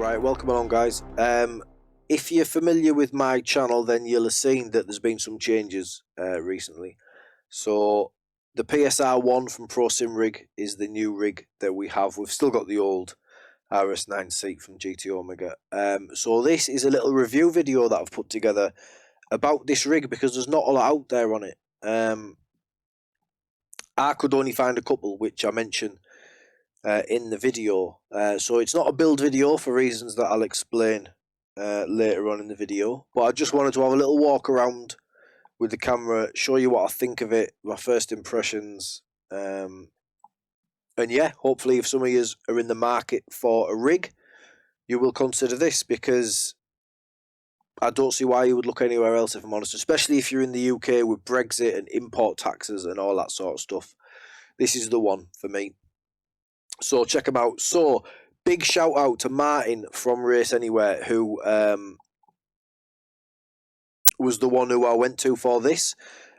Right, welcome along guys. If you're familiar with my channel, then you'll have seen that there's been some changes recently. So the PSR1 from SimRig is the new rig that we have. We've still got the old RS9 seat from GT Omega. So this is a little review video that I've put together about this rig because there's not a lot out there on it. I could only find a couple, which I mention in the video. So it's not a build video for reasons that I'll explain later on in the video. But I just wanted to have a little walk around with the camera, show you what I think of it, my first impressions. And yeah, hopefully if some of you are in the market for a rig, you will consider this, because I don't see why you would look anywhere else, if I'm honest, especially if you're in the UK with Brexit and import taxes and all that sort of stuff. This is the one for me. So check them out. So big shout out to Martin from Race Anywhere, who was the one who I went to for this.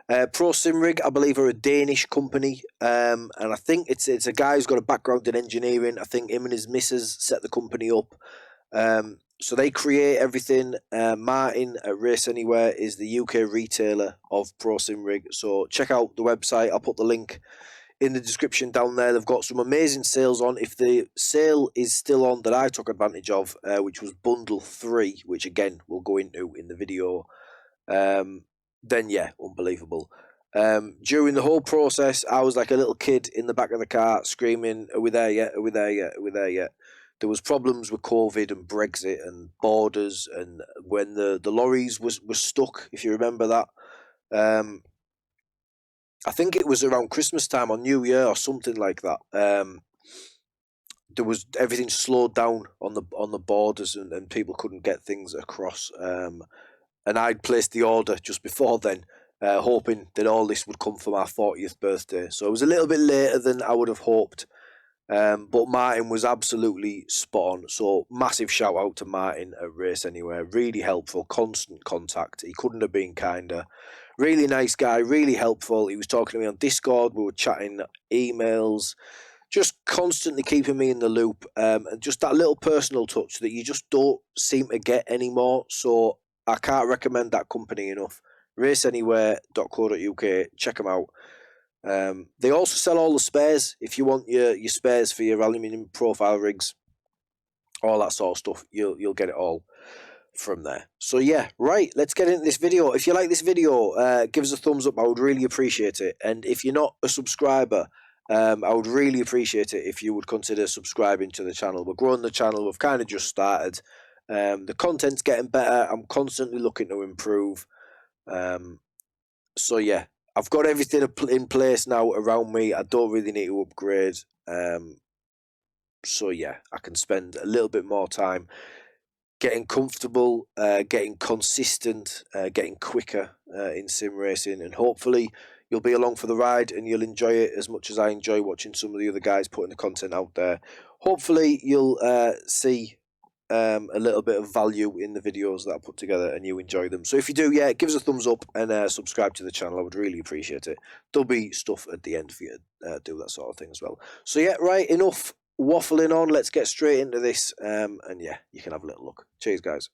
SimRig, I believe, are a Danish company, and I think it's a guy who's got a background in engineering. I think him and his missus set the company up. So they create everything. Martin at Race Anywhere is the UK retailer of SimRig. So check out the website. I'll put the link in the description down there. They've got some amazing sales on. If the sale is still on that I took advantage of, which was bundle 3, which again we'll go into in the video, then yeah, unbelievable. During the whole process, I was like a little kid in the back of the car screaming, "Are we there yet? Are we there yet? Are we there yet?" There was problems with COVID and Brexit and borders, and when the lorries was stuck, if you remember that. I think it was around Christmas time or New Year or something like that. There was everything slowed down on the borders, and people couldn't get things across. And I'd placed the order just before then, hoping that all this would come for my 40th birthday. So it was a little bit later than I would have hoped. But Martin was absolutely spot on. So massive shout out to Martin at Race Anywhere. Really helpful, constant contact. He couldn't have been kinder. Really nice guy, really helpful. He was talking to me on Discord. We were chatting, emails, just constantly keeping me in the loop. And just that little personal touch that you just don't seem to get anymore. So I can't recommend that company enough. raceanywhere.co.uk. Check them out. They also sell all the spares. If you want your spares for your aluminium profile rigs, all that sort of stuff, you'll get it all from there. So yeah, right, let's get into this video. If you like this video, give us a thumbs up. I would really appreciate it. And if you're not a subscriber, I would really appreciate it if you would consider subscribing to the channel. We're growing the channel. We've kind of just started. The content's getting better. I'm constantly looking to improve. So yeah, I've got everything in place now around me. I don't really need to upgrade. So yeah, I can spend a little bit more time getting comfortable, getting consistent, getting quicker in sim racing, and hopefully you'll be along for the ride and you'll enjoy it as much as I enjoy watching some of the other guys putting the content out there. Hopefully you'll see a little bit of value in the videos that I put together and you enjoy them. So if you do, yeah, give us a thumbs up and subscribe to the channel. I would really appreciate it. There'll be stuff at the end for you to do that sort of thing as well. So yeah, right, enough waffling on. Let's get straight into this, and yeah, you can have a little look. Cheers, guys.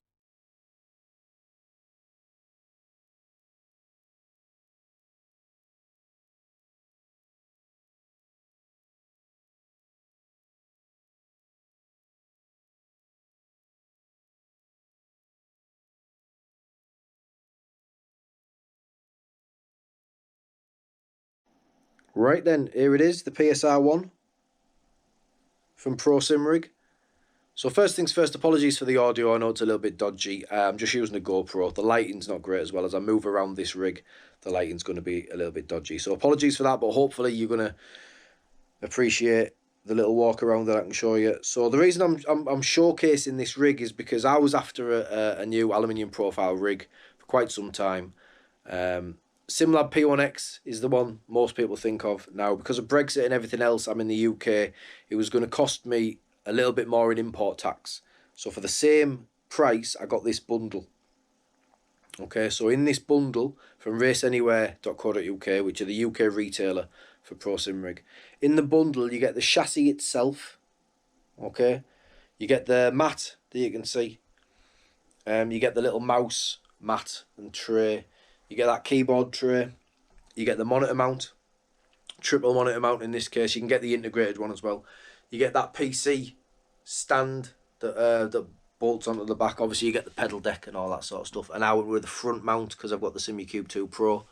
Right then, here it is, the PSR1 from SimRig. So first things first, apologies for the audio. I know it's a little bit dodgy. I'm just using a GoPro. The lighting's not great as well. As I move around this rig, the lighting's going to be a little bit dodgy. So apologies for that, but hopefully you're going to appreciate the little walk around that I can show you. So the reason I'm showcasing this rig is because I was after a new aluminium profile rig for quite some time. SimLab P1X is the one most people think of now. Because of Brexit and everything else, I'm in the UK. It was going to cost me a little bit more in import tax. So for the same price, I got this bundle. Okay, so in this bundle from raceanywhere.co.uk, which are the UK retailer for SimRig, in the bundle you get the chassis itself. Okay, you get the matte that you can see. You get the little mouse mat and tray. You get that keyboard tray. You get the monitor mount, triple monitor mount in this case. You can get the integrated one as well. You get that PC stand that bolts onto the back. Obviously, you get the pedal deck and all that sort of stuff. And I went with the front mount because I've got the SimRig 2 Pro.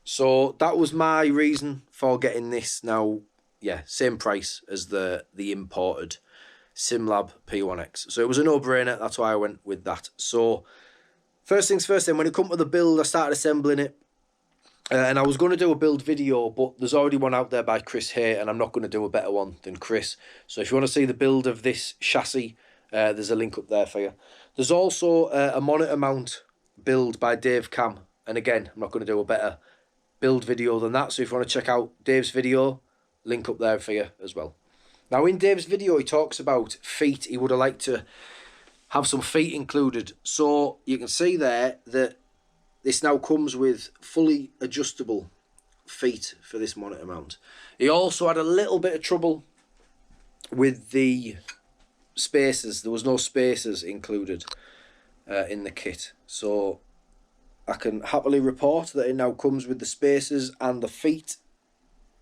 So that was my reason for getting this. Now, yeah, same price as the imported SimLab P1X. So it was a no-brainer. That's why I went with that. So first things first, then when it come to the build, I started assembling it. And I was going to do a build video, but there's already one out there by Chris here, and I'm not going to do a better one than Chris. So if you want to see the build of this chassis, there's a link up there for you. There's also a monitor mount build by Dave Cam. And again, I'm not going to do a better build video than that. So if you want to check out Dave's video, link up there for you as well. Now in Dave's video, he talks about feet. He would have liked to have some feet included. So you can see there that this now comes with fully adjustable feet for this monitor mount. He also had a little bit of trouble with the spacers. There was no spacers included in the kit. So I can happily report that it now comes with the spacers and the feet.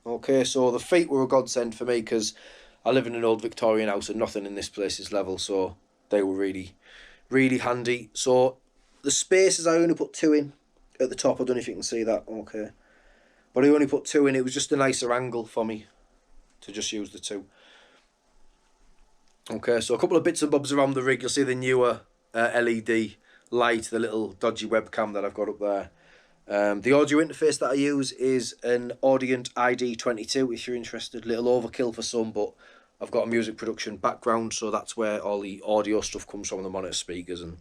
Okay, so the feet were a godsend for me because I live in an old Victorian house and nothing in this place is level. So they were really, really handy. So the spacers, I only put 2 in at the top. I don't know if you can see that. Okay. But I only put 2 in. It was just a nicer angle for me to just use the 2. Okay, so a couple of bits and bobs around the rig. You'll see the newer LED light, the little dodgy webcam that I've got up there. The audio interface that I use is an Audient ID22, if you're interested. Little overkill for some, but I've got a music production background, so that's where all the audio stuff comes from, the monitor speakers and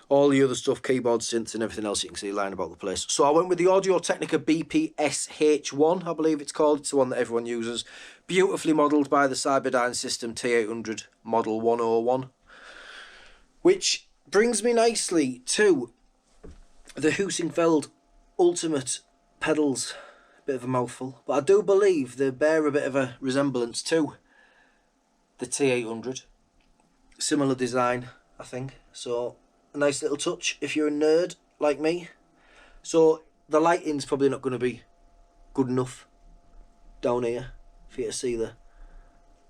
all the other stuff, keyboard, synths and everything else you can see lying about the place. So I went with the Audio Technica BPSH1, I believe it's called. It's the one that everyone uses. Beautifully modelled by the Cyberdyne System T800 Model 101. Which brings me nicely to the Husingfeld Ultimate pedals. Bit of a mouthful. But I do believe they bear a bit of a resemblance to the T800. Similar design, I think. So a nice little touch if you're a nerd like me. So the lighting's probably not going to be good enough down here for you to see the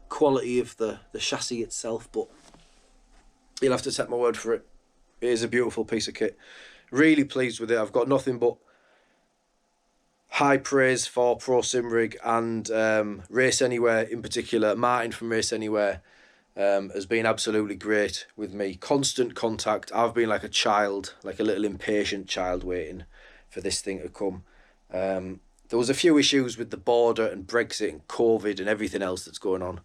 quality of the chassis itself, but you'll have to take my word for it. It is a beautiful piece of kit. Really pleased with it. I've got nothing but high praise for Pro SimRig and Race Anywhere in particular. Martin from Race Anywhere has been absolutely great with me. Constant contact. I've been like a child, like a little impatient child waiting for this thing to come. There was a few issues with the border and Brexit and COVID and everything else that's going on.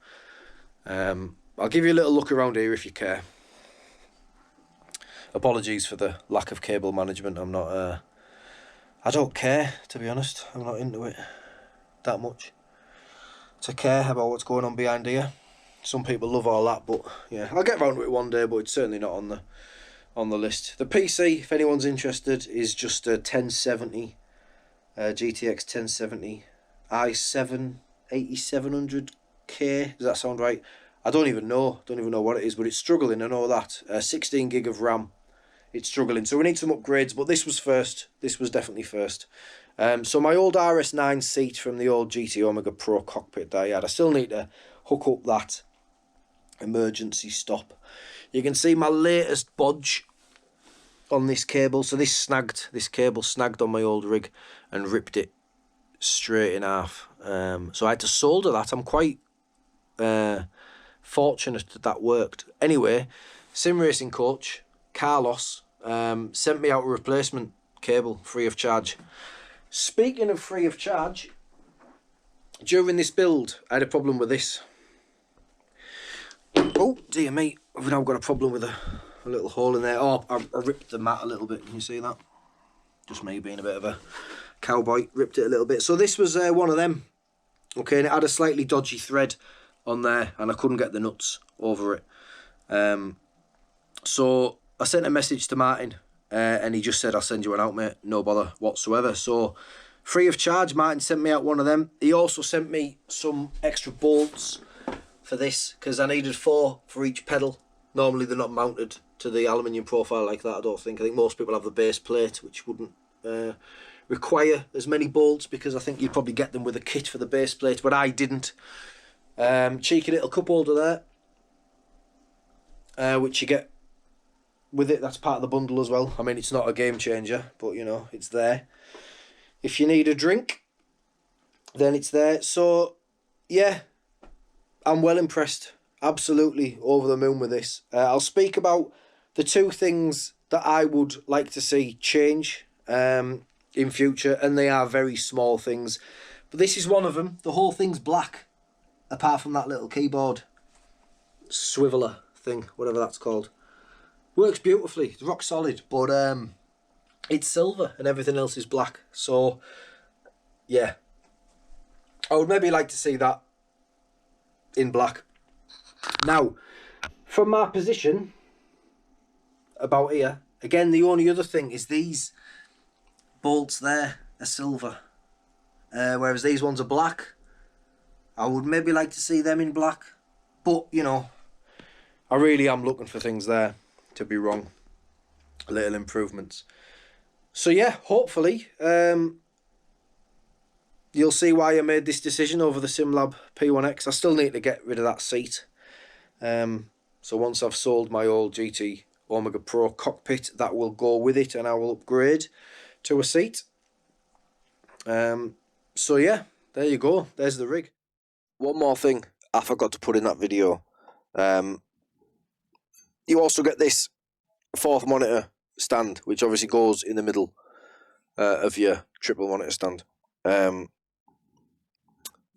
I'll give you a little look around here if you care. Apologies for the lack of cable management. I'm not... I don't care, to be honest. I'm not into it that much to care about what's going on behind here. Some people love all that, but yeah, I'll get around to it one day, but it's certainly not on the list. The PC, if anyone's interested, is just a 1070 GTX 1070 i7 8700K. Does that sound right? I don't even know what it is, but it's struggling. I know that 16 gig of RAM. It's struggling, so we need some upgrades, but this was first. This was definitely first. So my old RS9 seat from the old GT Omega Pro cockpit that I had, I still need to hook up that emergency stop. You can see my latest bodge on this cable. So this cable snagged on my old rig and ripped it straight in half. So I had to solder that. I'm quite fortunate that worked. Anyway, sim racing coach Carlos sent me out a replacement cable free of charge. Speaking of free of charge, during this build I had a problem with this. Oh dear me, I've now got a problem with a little hole in there. Oh, I ripped the mat a little bit. Can you see that? Just me being a bit of a cowboy, ripped it a little bit. So this was one of them. Okay, and it had a slightly dodgy thread on there and I couldn't get the nuts over it. So I sent a message to Martin and he just said, I'll send you one out, mate. No bother whatsoever. So free of charge, Martin sent me out one of them. He also sent me some extra bolts for this because I needed 4 for each pedal. Normally they're not mounted to the aluminium profile like that, I don't think. I think most people have the base plate, which wouldn't require as many bolts, because I think you'd probably get them with a kit for the base plate, but I didn't. Cheeky little cup holder there, which you get with it. That's part of the bundle as well. I mean, it's not a game changer, but you know, it's there. If you need a drink, then it's there. So yeah, I'm well impressed. Absolutely over the moon with this. I'll speak about the two things that I would like to see change in future, and they are very small things, but this is one of them. The whole thing's black, apart from that little keyboard swiveler thing, whatever that's called. Works beautifully, it's rock solid, but it's silver and everything else is black. So yeah, I would maybe like to see that in black. Now, from my position about here, again, the only other thing is these bolts there are silver, whereas these ones are black. I would maybe like to see them in black, but you know, I really am looking for things there to be wrong, little improvements. So yeah, hopefully you'll see why I made this decision over the SimLab P1X. I still need to get rid of that seat. So once I've sold my old GT Omega Pro cockpit, that will go with it, and I will upgrade to a seat. So yeah, there you go. There's the rig. One more thing I forgot to put in that video. You also get this fourth monitor stand, which obviously goes in the middle of your triple monitor stand.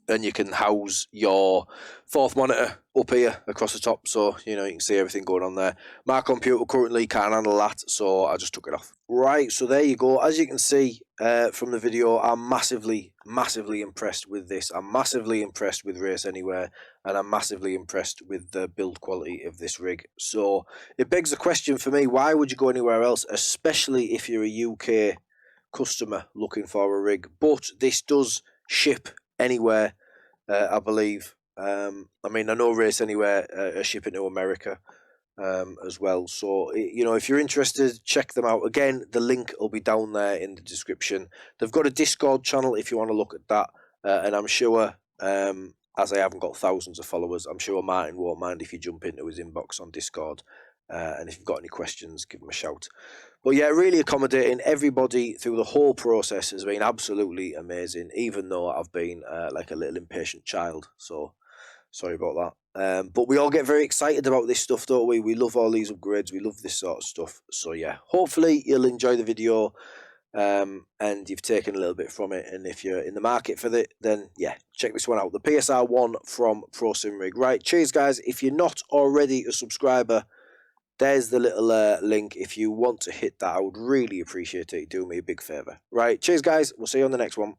And you can house your fourth monitor up here across the top, so you know you can see everything going on there. My computer currently can't handle that, so I just took it off. Right, so there you go. As you can see from the video, I'm massively impressed with this. I'm massively impressed with Race Anywhere, and I'm massively impressed with the build quality of this rig. So it begs the question for me, why would you go anywhere else, especially if you're a UK customer looking for a rig? But this does ship anywhere, I believe. I mean, I know Race Anywhere are shipping to America as well. So, you know, if you're interested, check them out. Again, the link will be down there in the description. They've got a Discord channel if you want to look at that. And I'm sure, as I haven't got thousands of followers, I'm sure Martin won't mind if you jump into his inbox on Discord. And if you've got any questions, give him a shout. But yeah, really accommodating. Everybody through the whole process has been absolutely amazing, even though I've been like a little impatient child. So sorry about that. But we all get very excited about this stuff, don't we? We love all these upgrades. We love this sort of stuff. So yeah, hopefully you'll enjoy the video and you've taken a little bit from it. And if you're in the market for it, then yeah, check this one out. The PSR1 from SimRig. Right, cheers guys. If you're not already a subscriber, there's the little link. If you want to hit that, I would really appreciate it. Do me a big favour. Right, cheers guys. We'll see you on the next one.